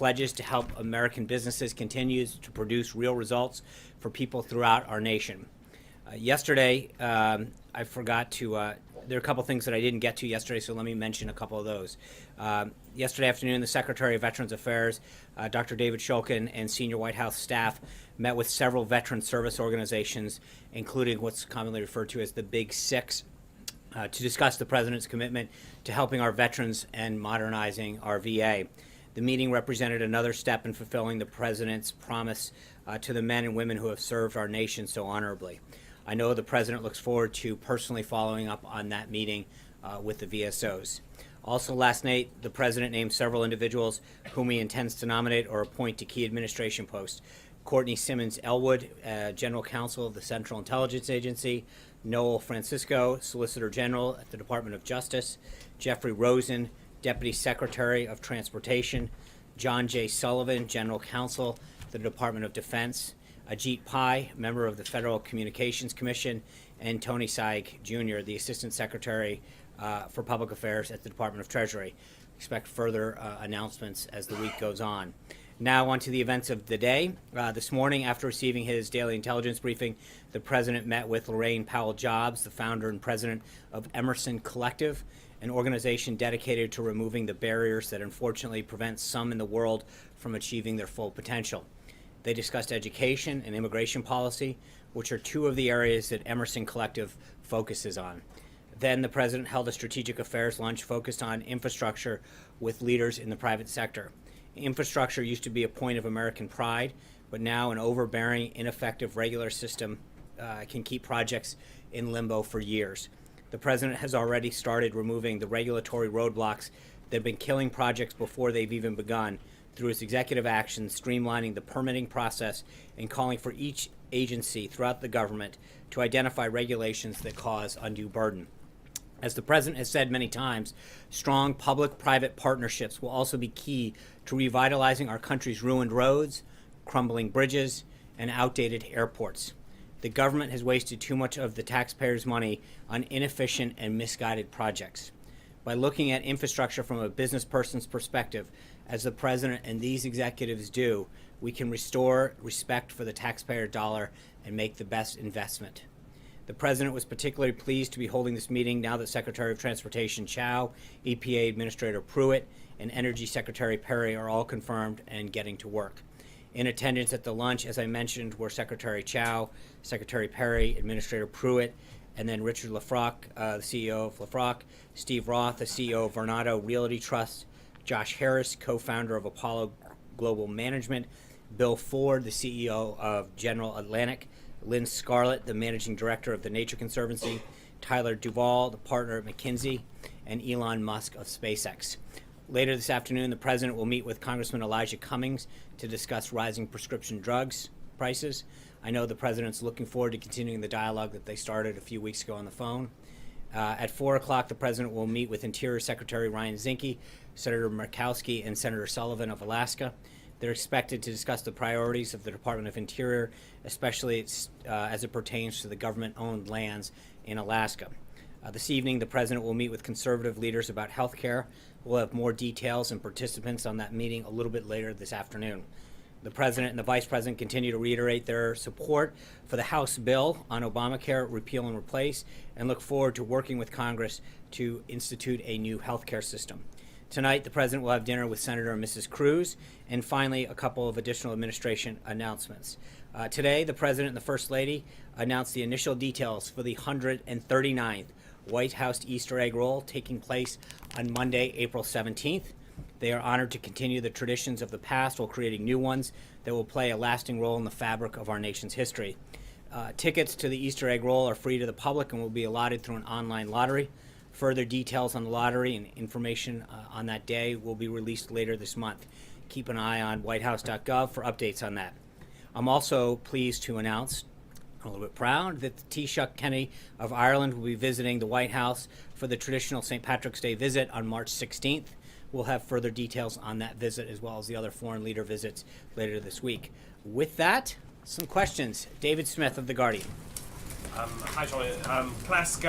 pledges to help American businesses continues to produce real results for people throughout our nation. Yesterday, I forgot to, there are a couple things that I didn't get to yesterday, so let me mention a couple of those. Yesterday afternoon, the Secretary of Veterans Affairs, Dr. David Shulkin, and senior White House staff met with several veteran service organizations, including what's commonly referred to as the Big Six, to discuss the President's commitment to helping our veterans and modernizing our VA. The meeting represented another step in fulfilling the President's promise to the men and women who have served our nation so honorably. I know the President looks forward to personally following up on that meeting with the VSOs. Also last night, the President named several individuals whom he intends to nominate or appoint to key administration posts. Courtney Simmons Elwood, General Counsel of the Central Intelligence Agency, Noel Francisco, Solicitor General at the Department of Justice, Jeffrey Rosen, Deputy Secretary of Transportation, John J. Sullivan, General Counsel at the Department of Defense, Ajit Pai, member of the Federal Communications Commission, and Tony Saig, Jr., the Assistant Secretary for Public Affairs at the Department of Treasury. Expect further announcements as the week goes on. Now on to the events of the day. This morning, after receiving his daily intelligence briefing, the President met with Lorraine Powell-Jobs, the founder and president of Emerson Collective, an organization dedicated to removing the barriers that unfortunately prevent some in the world from achieving their full potential. They discussed education and immigration policy, which are two of the areas that Emerson Collective focuses on. Then the President held a strategic affairs lunch focused on infrastructure with leaders in the private sector. Infrastructure used to be a point of American pride, but now an overbearing, ineffective regular system can keep projects in limbo for years. The President has already started removing the regulatory roadblocks that have been killing projects before they've even begun, through his executive actions, streamlining the permitting process and calling for each agency throughout the government to identify regulations that cause undue burden. As the President has said many times, strong public-private partnerships will also be key to revitalizing our country's ruined roads, crumbling bridges, and outdated airports. The government has wasted too much of the taxpayers' money on inefficient and misguided projects. By looking at infrastructure from a business person's perspective, as the President and these executives do, we can restore respect for the taxpayer dollar and make the best investment. The President was particularly pleased to be holding this meeting now that Secretary of Transportation Chow, EPA Administrator Pruitt, and Energy Secretary Perry are all confirmed and getting to work. In attendance at the lunch, as I mentioned, were Secretary Chow, Secretary Perry, Administrator Pruitt, and then Richard Lafrock, the CEO of Lafrock, Steve Roth, the CEO of Vornado Realty Trust, Josh Harris, co-founder of Apollo Global Management, Bill Ford, the CEO of General Atlantic, Lynn Scarlett, the Managing Director of the Nature Conservancy, Tyler Duvall, the partner at McKinsey, and Elon Musk of SpaceX. Later this afternoon, the President will meet with Congressman Elijah Cummings to discuss rising prescription drugs prices. I know the President's looking forward to continuing the dialogue that they started a few weeks ago on the phone. At 4 o'clock, the President will meet with Interior Secretary Ryan Zinke, Senator Murkowski, and Senator Sullivan of Alaska. They're expected to discuss the priorities of the Department of Interior, especially as it pertains to the government-owned lands in Alaska. This evening, the President will meet with conservative leaders about health care. We'll have more details and participants on that meeting a little bit later this afternoon. The President and the Vice President continue to reiterate their support for the House bill on Obamacare repeal and replace, and look forward to working with Congress to institute a new health care system. Tonight, the President will have dinner with Senator and Mrs. Cruz, and finally, a couple of additional administration announcements. Today, the President and the First Lady announced the initial details for the 139th White House Easter egg roll taking place on Monday, April 17th. They are honored to continue the traditions of the past while creating new ones that will play a lasting role in the fabric of our nation's history. Tickets to the Easter egg roll are free to the public and will be allotted through an online lottery. Further details on the lottery and information on that day will be released later this month. Keep an eye on whitehouse.gov for updates on that. I'm also pleased to announce, a little bit proud, that the Taoiseach Kenny of Ireland will be visiting the White House for the traditional St. Patrick's Day visit on March 16th. We'll have further details on that visit as well as the other foreign leader visits later this week. With that, some questions. David Smith of The Guardian. Hi, Charlie. Can I ask,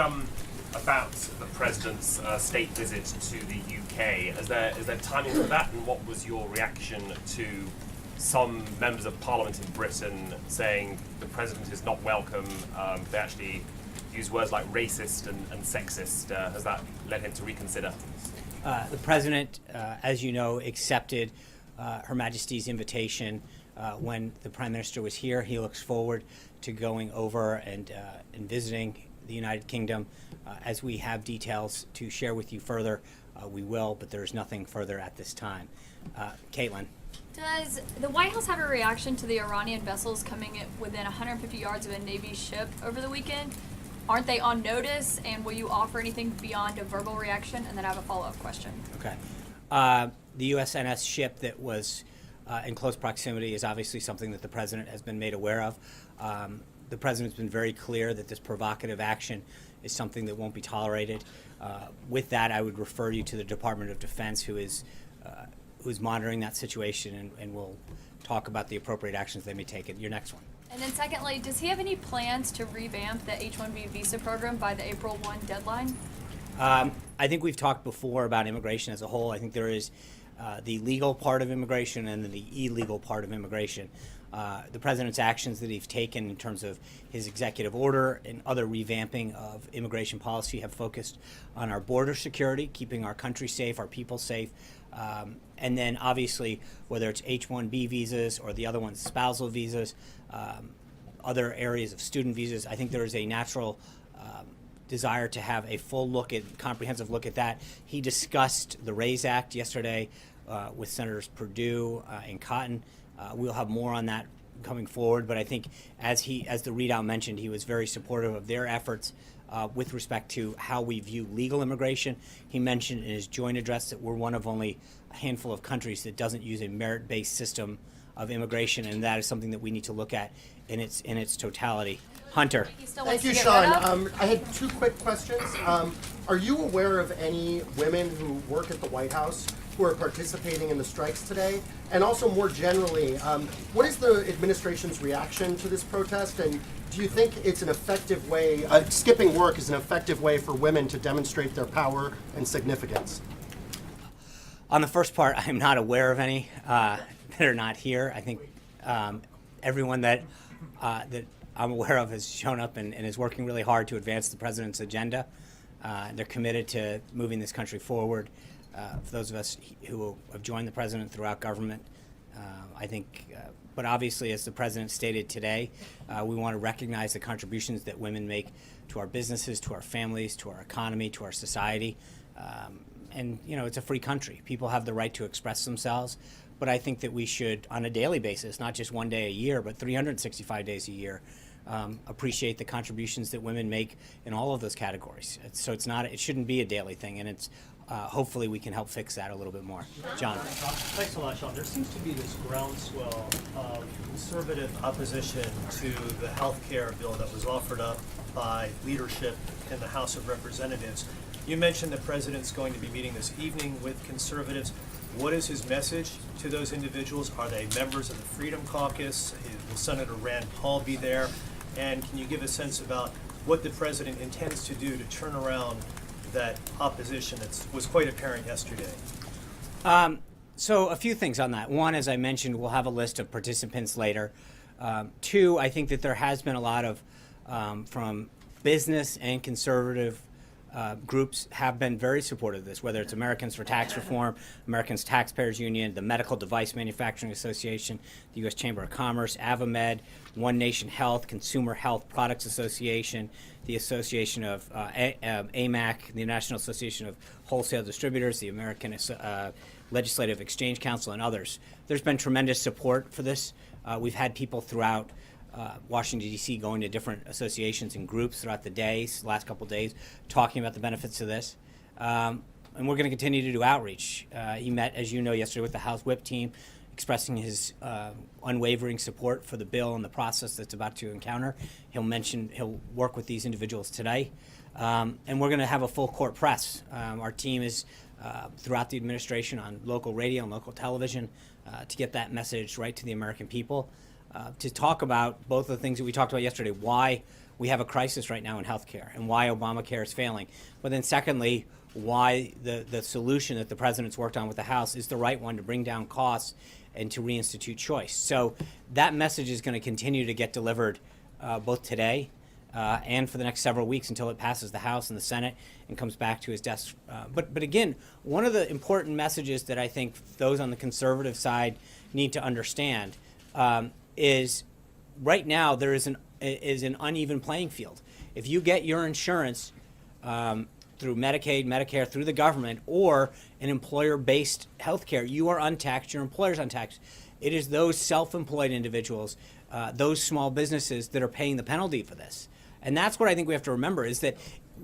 about the President's state visit to the UK. Is there timing for that, and what was your reaction to some members of Parliament in Britain saying the President is not welcome? They actually use words like racist and sexist. Has that led him to reconsider? The President, as you know, accepted Her Majesty's invitation when the Prime Minister was here. He looks forward to going over and visiting the United Kingdom. As we have details to share with you further, we will, but there's nothing further at this time. Caitlin. Does the White House have a reaction to the Iranian vessels coming within 150 yards of a Navy ship over the weekend? Aren't they on notice, and will you offer anything beyond a verbal reaction? And then I have a follow-up question. Okay. The USNS ship that was in close proximity is obviously something that the President has been made aware of. The President's been very clear that this provocative action is something that won't be tolerated. With that, I would refer you to the Department of Defense, who is monitoring that situation and will talk about the appropriate actions they may take. Your next one. And then secondly, does he have any plans to revamp the H-1B visa program by the April 1 deadline? I think we've talked before about immigration as a whole. I think there is the legal part of immigration and then the illegal part of immigration. The President's actions that he's taken in terms of his executive order and other revamping of immigration policy have focused on our border security, keeping our country safe, our people safe, and then obviously whether it's H-1B visas or the other ones, spousal visas, other areas of student visas. I think there is a natural desire to have a full look at, comprehensive look at that. He discussed the RAISE Act yesterday with Senators Perdue and Cotton. We'll have more on that coming forward, but I think as the readout mentioned, he was very supportive of their efforts with respect to how we view legal immigration. He mentioned in his joint address that we're one of only a handful of countries that doesn't use a merit-based system of immigration, and that is something that we need to look at in its totality. Hunter. Thank you, Sean. I had two quick questions. Are you aware of any women who work at the White House who are participating in the strikes today? And also more generally, what is the administration's reaction to this protest? And do you think it's an effective way, skipping work is an effective way for women to demonstrate their power and significance? On the first part, I'm not aware of any that are not here. I think everyone that I'm aware of has shown up and is working really hard to advance the President's agenda. They're committed to moving this country forward. For those of us who have joined the President throughout government, I think, but obviously as the President stated today, we want to recognize the contributions that women make to our businesses, to our families, to our economy, to our society. And, you know, it's a free country. People have the right to express themselves. But I think that we should, on a daily basis, not just one day a year, but 365 days a year, appreciate the contributions that women make in all of those categories. So it shouldn't be a daily thing, and it's hopefully we can help fix that a little bit more. John. Thanks a lot, Sean. There seems to be this groundswell of conservative opposition to the health care bill that was offered up by leadership in the House of Representatives. You mentioned the President's going to be meeting this evening with conservatives. What is his message to those individuals? Are they members of the Freedom Caucus? Will Senator Rand Paul be there? And can you give a sense about what the President intends to do to turn around that opposition that was quite apparent yesterday? So a few things on that. One, as I mentioned, we'll have a list of participants later. Two, I think that there has been a lot of, from business and conservative groups have been very supportive of this, whether it's Americans for Tax Reform, Americans Taxpayers Union, the Medical Device Manufacturing Association, the U.S. Chamber of Commerce, AvaMed, One Nation Health, Consumer Health Products Association, the Association of AMAC, the National Association of Wholesale Distributors, the American Legislative Exchange Council, and others. There's been tremendous support for this. We've had people throughout Washington, D.C. going to different associations and groups throughout the days, last couple of days, talking about the benefits of this. And we're going to continue to do outreach. He met, as you know, yesterday with the House Whip team, expressing his unwavering support for the bill and the process that's about to encounter. He'll work with these individuals today. And we're going to have a full court press. Our team is throughout the administration on local radio and local television to get that message right to the American people. To talk about both of the things that we talked about yesterday, why we have a crisis right now in healthcare and why Obamacare is failing. But then secondly, why the solution that the president's worked on with the House is the right one to bring down costs and to reinstitute choice. So that message is going to continue to get delivered both today and for the next several weeks until it passes the House and the Senate and comes back to his desk. But again, one of the important messages that I think those on the conservative side need to understand is right now there is an uneven playing field. If you get your insurance through Medicaid, Medicare, through the government, or an employer-based health care, you are untaxed, your employer's untaxed. It is those self-employed individuals, those small businesses that are paying the penalty for this. And that's what I think we have to remember is that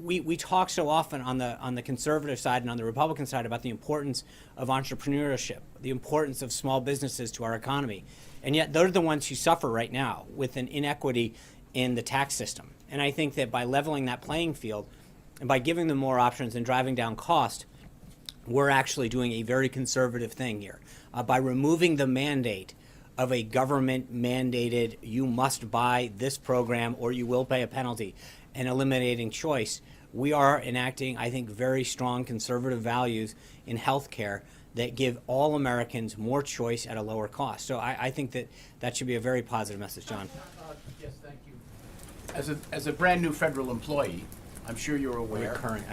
we talk so often on the conservative side and on the Republican side about the importance of entrepreneurship, the importance of small businesses to our economy. And yet they're the ones who suffer right now with an inequity in the tax system. And I think that by leveling that playing field and by giving them more options and driving down cost, we're actually doing a very conservative thing here. By removing the mandate of a government-mandated, you must buy this program or you will pay a penalty, and eliminating choice, we are enacting, I think, very strong conservative values in healthcare that give all Americans more choice at a lower cost. So I think that should be a very positive message, John. Yes, thank you. As a brand new federal employee, I'm sure you're aware. Current,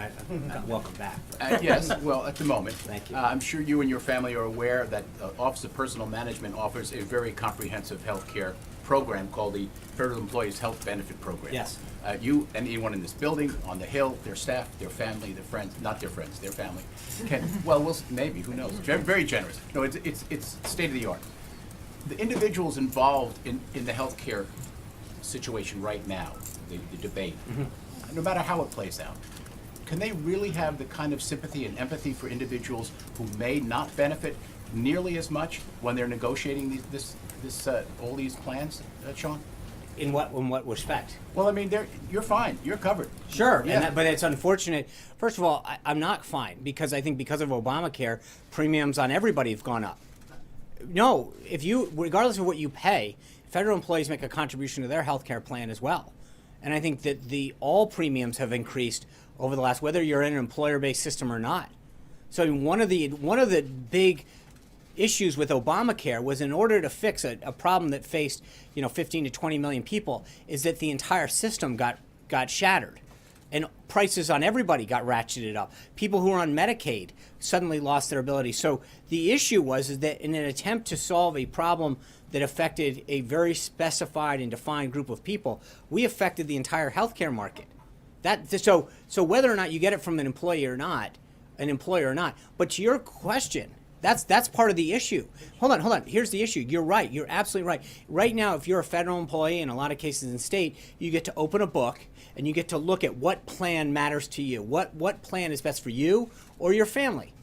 welcome back. Yes, well, at the moment. Thank you. I'm sure you and your family are aware that Office of Personal Management offers a very comprehensive health care program called the Federal Employees Health Benefit Program. Yes. You and anyone in this building, on the Hill, their staff, their family, their friends, not their friends, their family, can, well, maybe, who knows? Very generous. No, it's state of the art. The individuals involved in the healthcare situation right now, the debate, no matter how it plays out, can they really have the kind of sympathy and empathy for individuals who may not benefit nearly as much when they're negotiating all these plans, Sean? In what respect? Well, I mean, you're fine. You're covered. Sure, Yeah. but it's unfortunate. First of all, I'm not fine because I think because of Obamacare, premiums on everybody have gone up. No, regardless of what you pay, federal employees make a contribution to their health care plan as well. And I think that all premiums have increased over the last, whether you're in an employer-based system or not. So I mean, one of the big issues with Obamacare was in order to fix a problem that faced 15 to 20 million people is that the entire system got shattered. And prices on everybody got ratcheted up. People who were on Medicaid suddenly lost their ability. So the issue was that in an attempt to solve a problem that affected a very specified and defined group of people, we affected the entire healthcare market. So whether or not you get it from an employer or not, but to your question, that's part of the issue. Hold on. Here's the issue. You're right. You're absolutely right. Right now, if you're a federal employee, in a lot of cases in state, you get to open a book and you get to look at what plan matters to you. What plan is best for you or your family?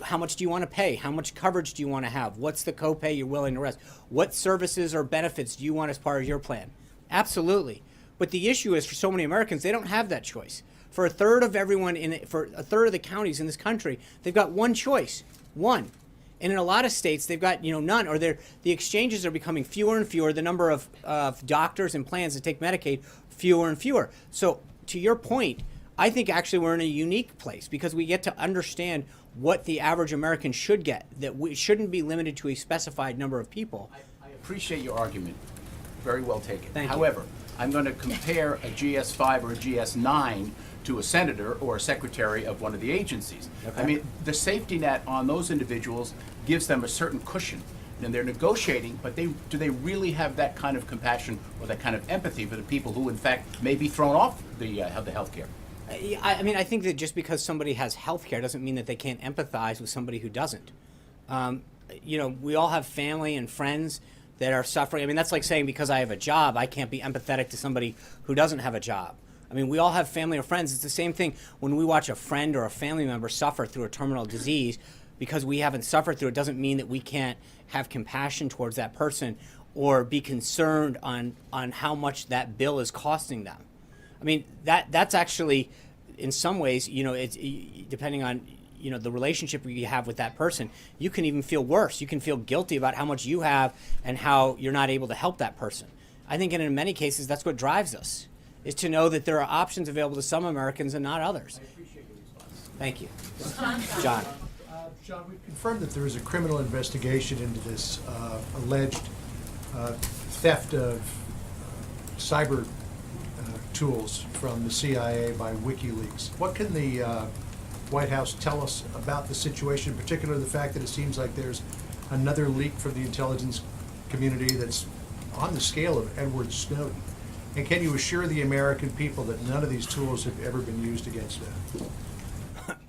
How much do you want to pay? How much coverage do you want to have? What's the copay you're willing to risk? What services or benefits do you want as part of your plan? Absolutely. But the issue is for so many Americans, they don't have that choice. For a third of the counties in this country, they've got one choice. One. And in a lot of states, they've got none, or the exchanges are becoming fewer and fewer. The number of doctors and plans that take Medicaid, fewer and fewer. So to your point, I think actually we're in a unique place because we get to understand what the average American should get, that we shouldn't be limited to a specified number of people. I appreciate your argument. Very well taken. Thank you. However, I'm going to compare a GS5 or a GS9 to a senator or a secretary of one of the agencies. Okay. I mean, the safety net on those individuals gives them a certain cushion. And they're negotiating, but do they really have that kind of compassion or that kind of empathy for the people who, in fact, may be thrown off the health care? I mean, I think that just because somebody has health care doesn't mean that they can't empathize with somebody who doesn't. We all have family and friends that are suffering. I mean, that's like saying because I have a job, I can't be empathetic to somebody who doesn't have a job. I mean, we all have family or friends. It's the same thing when we watch a friend or a family member suffer through a terminal disease. Because we haven't suffered through it doesn't mean that we can't have compassion towards that person or be concerned on how much that bill is costing them. I mean, that's actually, in some ways, it's depending on the relationship you have with that person, you can even feel worse. You can feel guilty about how much you have and how you're not able to help that person. I think in many cases that's what drives us, is to know that there are options available to some Americans and not others. I appreciate your response. Thank you. John. John, we've confirmed that there is a criminal investigation into this alleged theft of cyber tools from the CIA by WikiLeaks. What can the White House tell us about the situation, in particular the fact that it seems like there's another leak from the intelligence community that's on the scale of Edward Snowden? And can you assure the American people that none of these tools have ever been used against them?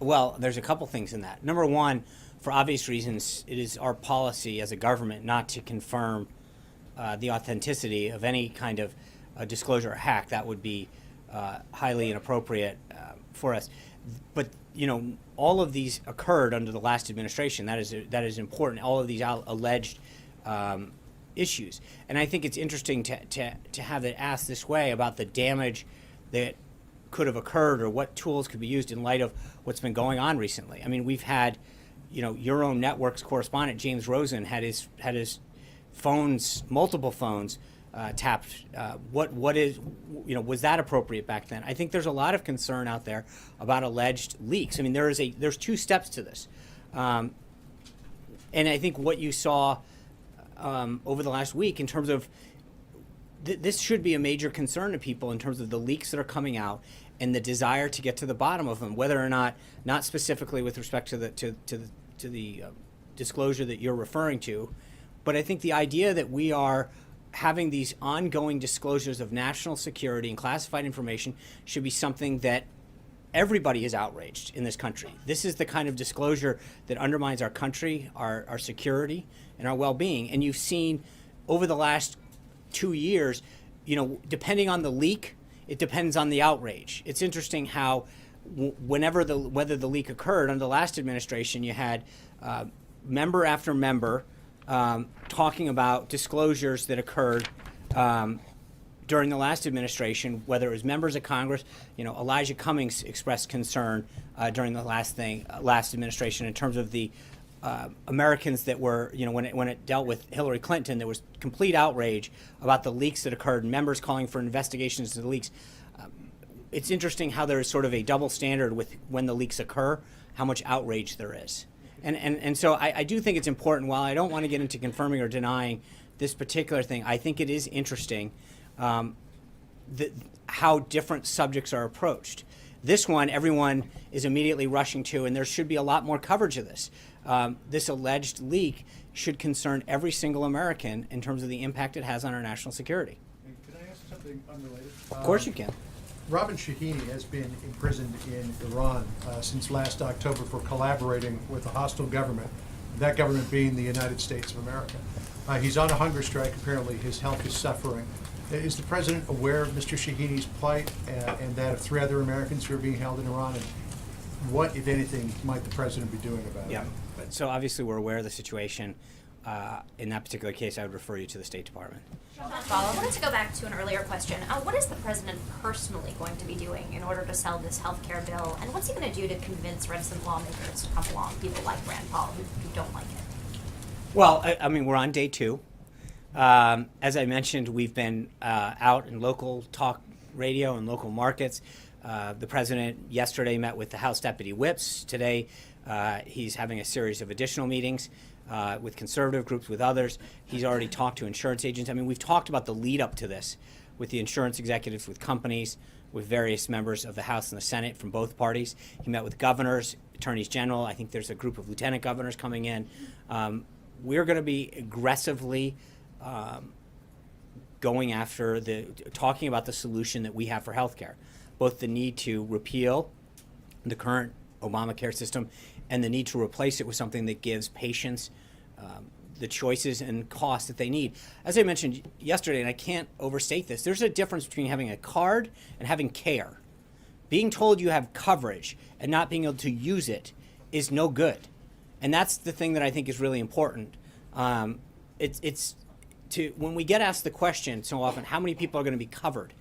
Well, there's a couple things in that. Number one, for obvious reasons, it is our policy as a government not to confirm the authenticity of any kind of disclosure or hack. That would be highly inappropriate for us. But all of these occurred under the last administration. That is important. All of these alleged issues, and I think it's interesting to have it asked this way about the damage that could have occurred or what tools could be used in light of what's been going on recently. I mean, we've had, your own network's correspondent James Rosen had his phones, multiple phones, tapped. What is, was that appropriate back then? I think there's a lot of concern out there about alleged leaks. I mean, there's two steps to this, and I think what you saw over the last week in terms of this should be a major concern to people in terms of the leaks that are coming out and the desire to get to the bottom of them, whether or not specifically with respect to the disclosure that you're referring to, but I think the idea that we are having these ongoing disclosures of national security and classified information should be something that everybody is outraged in this country. This is the kind of disclosure that undermines our country, our security, and our well-being. And you've seen over the last 2 years, depending on the leak, it depends on the outrage. It's interesting how whether the leak occurred under the last administration, you had member after member talking about disclosures that occurred during the last administration, whether it was members of Congress. Elijah Cummings expressed concern during the last administration in terms of the Americans that were, when it dealt with Hillary Clinton, there was complete outrage about the leaks that occurred, members calling for investigations into the leaks. It's interesting how there is sort of a double standard with when the leaks occur, how much outrage there is. And so I do think it's important, while I don't want to get into confirming or denying this particular thing, I think it is interesting how different subjects are approached. This one, everyone is immediately rushing to, and there should be a lot more coverage of this. This alleged leak should concern every single American in terms of the impact it has on our national security. Can I ask something unrelated? Of course you can. Robin Shahini has been imprisoned in Iran since last October for collaborating with a hostile government, that government being the United States of America. He's on a hunger strike. Apparently his health is suffering. Is the President aware of Mr. Shahini's plight and that of 3 other Americans who are being held in Iran? And what, if anything, might the President be doing about it? Yeah. So obviously we're aware of the situation. In that particular case, I would refer you to the State Department. I wanted to go back to an earlier question. What is the President personally going to be doing in order to sell this health care bill? And what's he going to do to convince reticent lawmakers to come along, people like Rand Paul who don't like it? Well, I mean, we're on day 2. As I mentioned, we've been out in local talk radio and local markets. The President yesterday met with the House Deputy Whips. Today, he's having a series of additional meetings with conservative groups, with others. He's already talked to insurance agents. I mean, we've talked about the lead up to this with the insurance executives, with companies, with various members of the House and the Senate from both parties. He met with governors, attorneys general. I think there's a group of lieutenant governors coming in. We're going to be aggressively going after talking about the solution that we have for healthcare, both the need to repeal the current Obamacare system and the need to replace it with something that gives patients the choices and costs that they need. As I mentioned yesterday, and I can't overstate this, there's a difference between having a card and having care. Being told you have coverage and not being able to use it is no good. And that's the thing that I think is really important. When we get asked the question so often, how many people are going to be covered?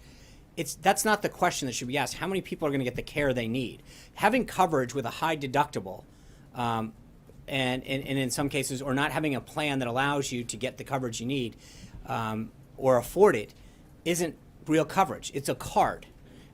That's not the question that should be asked. How many people are going to get the care they need? Having coverage with a high deductible, and in some cases, or not having a plan that allows you to get the coverage you need or afford it, isn't real coverage. It's a card.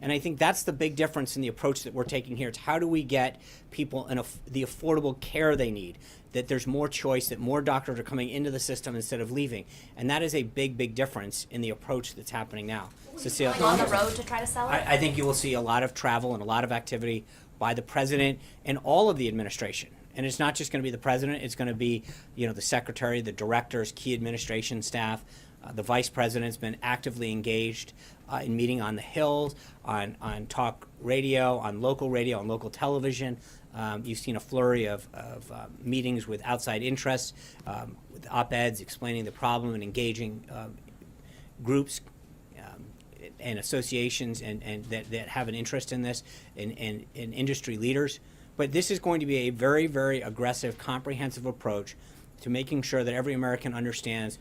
And I think that's the big difference in the approach that we're taking here. It's how do we get people the affordable care they need, that there's more choice, that more doctors are coming into the system instead of leaving. And that is a big, big difference in the approach that's happening now. Cecilia? On the road to try to sell it? I think you will see a lot of travel and a lot of activity by the president and all of the administration. And it's not just going to be the president, it's going to be, the secretary, the directors, key administration staff. The vice president's been actively engaged in meeting on the Hill, on talk radio, on local television. You've seen a flurry of meetings with outside interests, with op-eds explaining the problem and engaging groups and associations and that have an interest in this, and industry leaders. But this is going to be a very, very aggressive, comprehensive approach to making sure that every American understands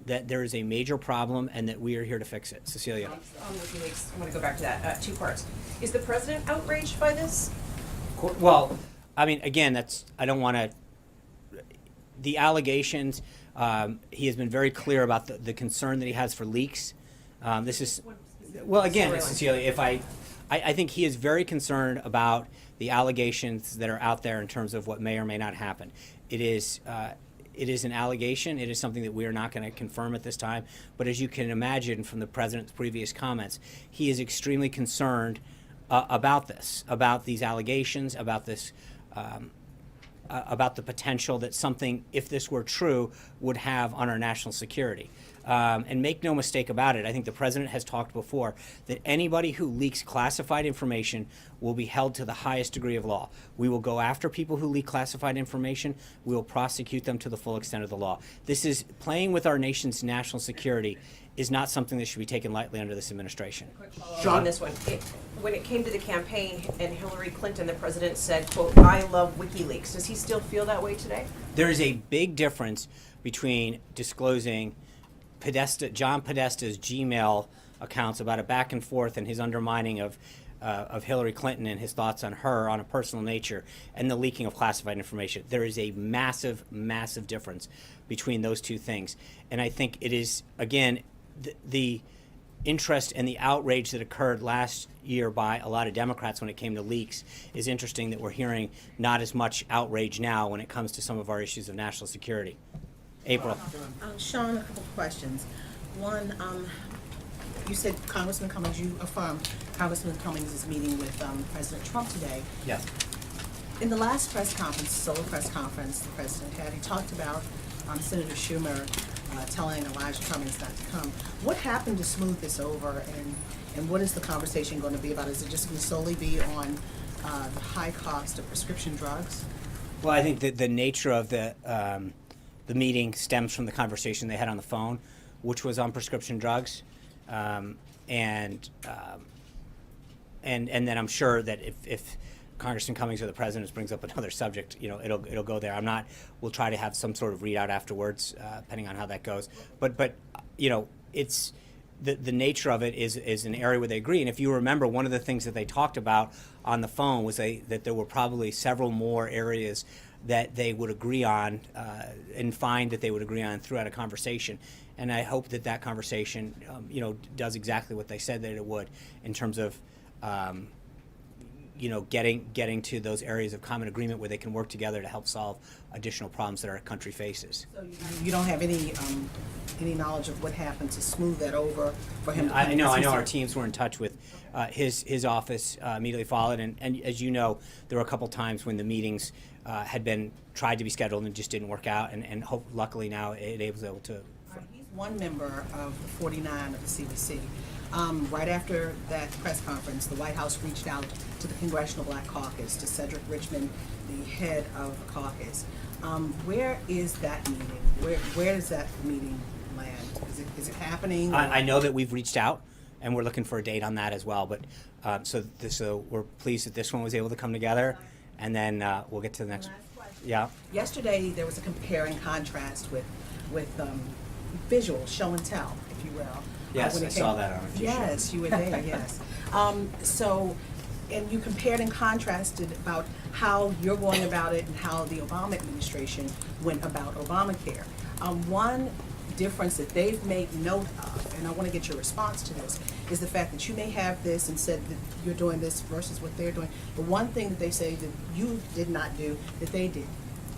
that there is a major problem and that we are here to fix it. Cecilia. On WikiLeaks, I want to go back to that. Two parts. Is the president outraged by this? Well, I mean, again, I don't want to, the allegations, he has been very clear about the concern that he has for leaks. Again, Cecilia, I think he is very concerned about the allegations that are out there in terms of what may or may not happen. It is an allegation. It is something that we are not going to confirm at this time. But as you can imagine from the president's previous comments, he is extremely concerned about this, about these allegations, about this, about the potential that something, if this were true, would have on our national security. And make no mistake about it, I think the president has talked before that anybody who leaks classified information will be held to the highest degree of law. We will go after people who leak classified information. We will prosecute them to the full extent of the law. This is playing with our nation's national security is not something that should be taken lightly under this administration. On this one, when it came to the campaign and Hillary Clinton, the president said, quote, "I love WikiLeaks." Does he still feel that way today? There is a big difference between disclosing John Podesta's Gmail accounts about a back and forth and his undermining of Hillary Clinton and his thoughts on her on a personal nature, and the leaking of classified information. There is a massive, massive difference between those two things. And I think it is, again, the interest and the outrage that occurred last year by a lot of Democrats when it came to leaks is interesting that we're hearing not as much outrage now when it comes to some of our issues of national security. April. Sean, a couple of questions. One, you said Congressman Cummings, you affirmed Congressman Cummings is meeting with President Trump today. Yes. In the last press conference, solo press conference the president had, he talked about Senator Schumer telling Elijah Cummings not to come. What happened to smooth this over, and what is the conversation going to be about? Is it just going to solely be on the high cost of prescription drugs? Well, I think that the nature of the meeting stems from the conversation they had on the phone, which was on prescription drugs, and then I'm sure that if Congressman Cummings or the President brings up another subject, it'll go there. We'll try to have some sort of readout afterwards, depending on how that goes. But it's the nature of it is an area where they agree. And if you remember, one of the things that they talked about on the phone was that there were probably several more areas that they would agree on and find that they would agree on throughout a conversation. And I hope that conversation, does exactly what they said that it would in terms of, getting to those areas of common agreement where they can work together to help solve additional problems that our country faces. So you don't have any knowledge of what happened to smooth that over for him? I know our teams were in touch with his office immediately followed, and as you know, there were a couple times when the meetings had been tried to be scheduled and just didn't work out, and luckily now it was able to. He's one member of the 49 of the CDC. Right after that press conference, the White House reached out to the Congressional Black Caucus, to Cedric Richmond, the head of the caucus. Where is that meeting? Where does that meeting land? Is it happening? I know that we've reached out, and we're looking for a date on that as well. But so we're pleased that this one was able to come together, and then we'll get to the next. Yeah. Yesterday there was a compare and contrast with visual show and tell, if you will. Yes, I saw that on a few Yes, shows. you were there, yes. And you compared and contrasted about how you're going about it and how the Obama administration went about Obamacare. One difference that they've made note of, and I want to get your response to this, is the fact that you may have this and said that you're doing this versus what they're doing. The one thing that they say that you did not do, that they did,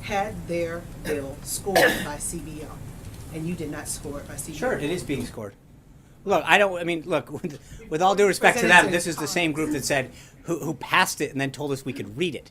had their bill scored by CBO, and you did not score it by CBO. Sure, it is being scored. Look, look, with all due respect to them, this is the same group that said, who passed it and then told us we could read it.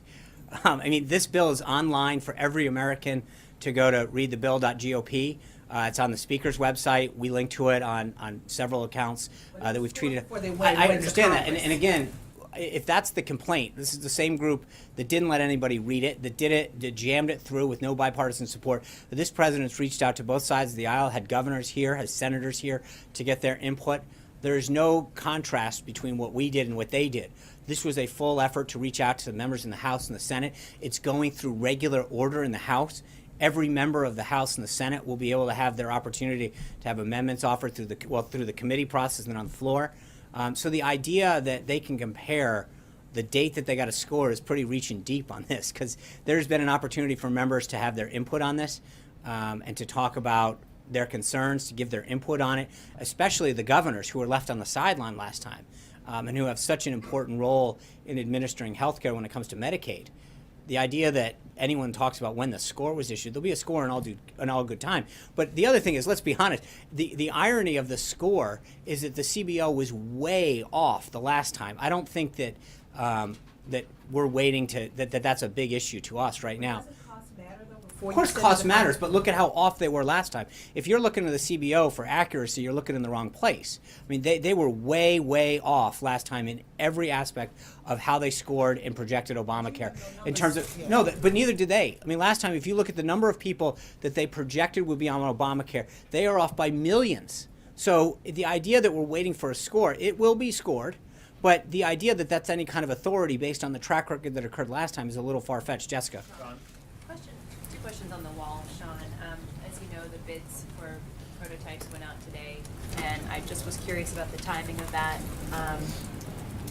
I mean, this bill is online for every American to go to readthebill.gop. It's on the speaker's website. We link to it on several accounts that we've tweeted. I understand that. And again, if that's the complaint, this is the same group that didn't let anybody read it, that jammed it through with no bipartisan support. But this president's reached out to both sides of the aisle, had governors here, has senators here to get their input. There is no contrast between what we did and what they did. This was a full effort to reach out to the members in the House and the Senate. It's going through regular order in the House. Every member of the House and the Senate will be able to have their opportunity to have amendments offered through the committee process and on the floor. So the idea that they can compare the date that they got a score is pretty reaching deep on this, because there's been an opportunity for members to have their input on this and to talk about their concerns, to give their input on it, especially the governors who were left on the sideline last time and who have such an important role in administering health care when it comes to Medicaid. The idea that anyone talks about when the score was issued, there'll be a score in all good time. But the other thing is, let's be honest, the irony of the score is that the CBO was way off the last time. I don't think that that we're waiting that's a big issue to us right now. Of course cost matters, but look at how off they were last time. If you're looking to the CBO for accuracy, you're looking in the wrong place. I mean, they were way, way off last time in every aspect of how they scored and projected Obamacare. In terms of, but neither did they. I mean, last time, if you look at the number of people that they projected would be on Obamacare, they are off by millions. So the idea that we're waiting for a score, it will be scored. But the idea that that's any kind of authority based on the track record that occurred last time is a little far-fetched. Jessica. Two questions on the wall, Sean. As you know, the bids for prototypes went out today, and I just was curious about the timing of that,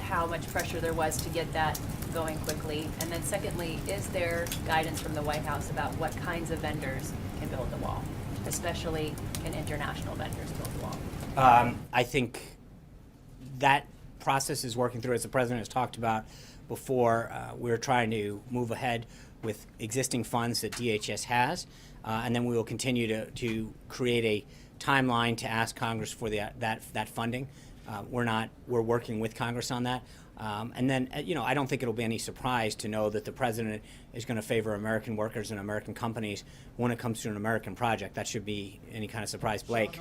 how much pressure there was to get that going quickly. And then secondly, is there guidance from the White House about what kinds of vendors can build the wall, especially can international vendors build the wall? I think that process is working through, as the president has talked about before. We're trying to move ahead with existing funds that DHS has, and then we will continue to create a timeline to ask Congress for that funding. We're working with Congress on that. And then, I don't think it'll be any surprise to know that the president is going to favor American workers and American companies when it comes to an American project. That should be any kind of surprise, Blake.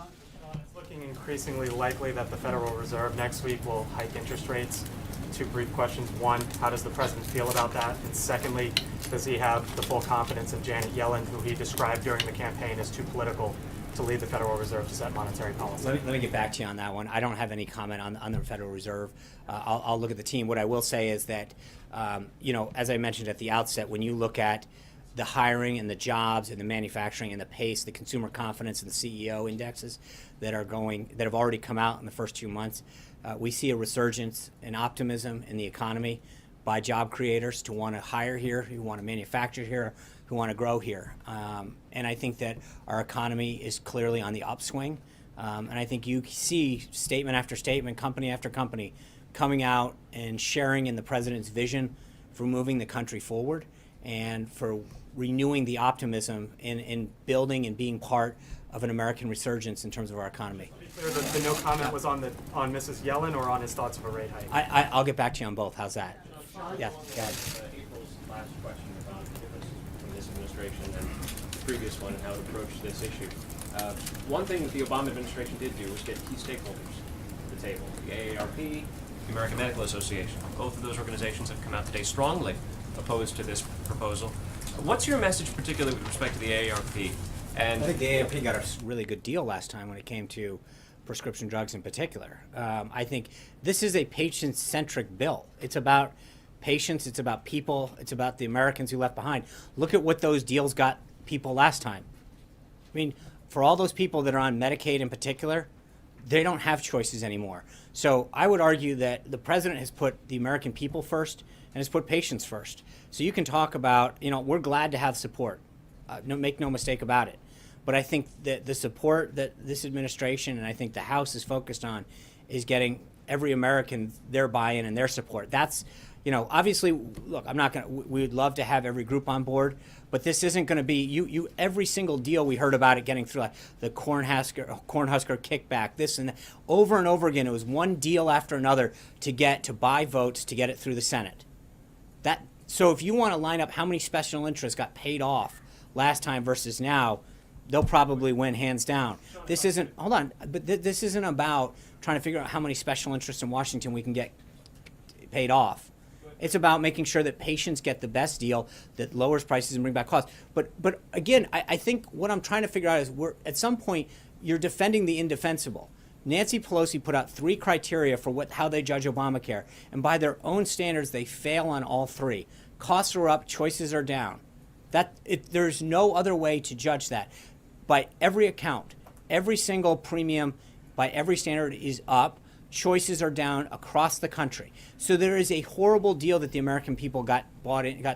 It's looking increasingly likely that the Federal Reserve next week will hike interest rates. Two brief questions. One, how does the president feel about that? And secondly, does he have the full confidence of Janet Yellen, who he described during the campaign as too political to lead the Federal Reserve to set monetary policy? Let me get back to you on that one. I don't have any comment on the Federal Reserve. I'll look at the team. What I will say is that, as I mentioned at the outset, when you look at the hiring and the jobs and the manufacturing and the pace, the consumer confidence and the CEO indexes that have already come out in the first 2 months, we see a resurgence in optimism in the economy by job creators to want to hire here, who want to manufacture here, who want to grow here. And I think that our economy is clearly on the upswing. And I think you see statement after statement, company after company, coming out and sharing in the president's vision for moving the country forward and for renewing the optimism in building and being part of an American resurgence in terms of our economy. The no comment was on Mrs. Yellen or on his thoughts of a rate hike? I'll get back to you on both. How's that? Yeah, go ahead. April's last question about the difference between this administration and the previous one and how to approach this issue. One thing that the Obama administration did do was get key stakeholders to the table. The AARP, the American Medical Association. Both of those organizations have come out today strongly opposed to this proposal. What's your message particularly with respect to the AARP? And I think the AARP got a really good deal last time when it came to prescription drugs in particular. I think this is a patient-centric bill. It's about patients, it's about people, it's about the Americans who left behind. Look at what those deals got people last time. I mean, for all those people that are on Medicaid in particular, they don't have choices anymore. So I would argue that the president has put the American people first and has put patients first. So you can talk about, we're glad to have support. Make no mistake about it. But I think that the support that this administration and I think the House is focused on is getting every American, their buy-in and their support. That's, obviously, look, we would love to have every group on board, but this isn't going to be, every single deal we heard about it getting through, like the Cornhusker kickback, this and that, over and over again. It was one deal after another to buy votes to get it through the Senate. So if you want to line up how many special interests got paid off last time versus now, they'll probably win hands down. This isn't, hold on, but this isn't about trying to figure out how many special interests in Washington we can get paid off. It's about making sure that patients get the best deal that lowers prices and bring back costs. But again, I think what I'm trying to figure out is at some point you're defending the indefensible. Nancy Pelosi put out 3 criteria for how they judge Obamacare, and by their own standards, they fail on all 3. Costs are up, choices are down. There's no other way to judge that. By every account, every single premium, by every standard, is up. Choices are down across the country. So there is a horrible deal that the American people got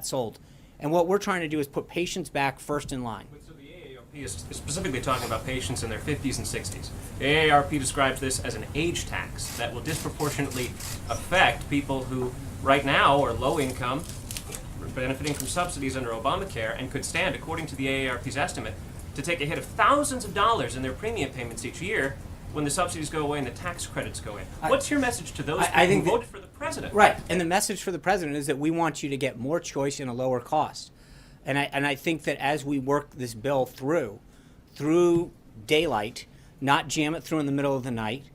sold. And what we're trying to do is put patients back first in line. So the AARP is specifically talking about patients in their 50s and 60s. The AARP describes this as an age tax that will disproportionately affect people who right now are low income, benefiting from subsidies under Obamacare, and could stand, according to the AARP's estimate, to take a hit of thousands of dollars in their premium payments each year when the subsidies go away and the tax credits go in. What's your message to those people who voted for the president? Right, and the message for the president is that we want you to get more choice and a lower cost. And I think that as we work this bill through daylight, not jam it through in the middle of the night,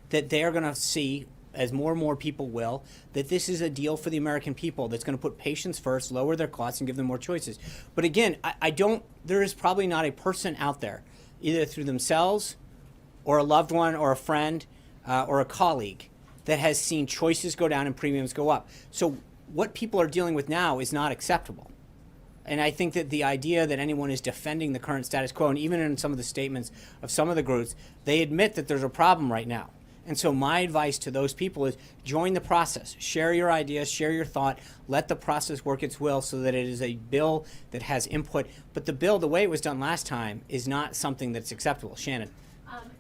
that they are going to see, as more and more people will, that this is a deal for the American people that's going to put patients first, lower their costs, and give them more choices. But again, there is probably not a person out there, either through themselves or a loved one or a friend or a colleague, that has seen choices go down and premiums go up. So what people are dealing with now is not acceptable. And I think that the idea that anyone is defending the current status quo, and even in some of the statements of some of the groups, they admit that there's a problem right now. And so my advice to those people is join the process. Share your ideas, share your thought, let the process work its will so that it is a bill that has input. But the bill, the way it was done last time, is not something that's acceptable. Shannon.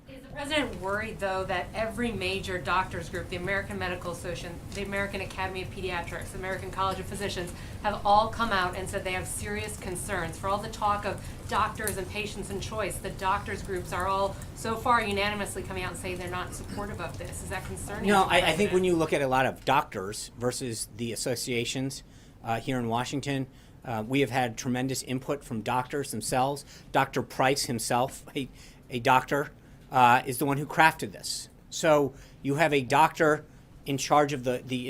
Is the president worried, though, that every major doctors group, the American Medical Association, the American Academy of Pediatrics, the American College of Physicians, have all come out and said they have serious concerns? For all the talk of doctors and patients and choice, the doctors groups are all so far unanimously coming out and saying they're not supportive of this. Is that concerning? No, I think when you look at a lot of doctors versus the associations here in Washington, we have had tremendous input from doctors themselves. Dr. Price himself, a doctor, is the one who crafted this. So you have a doctor in charge of the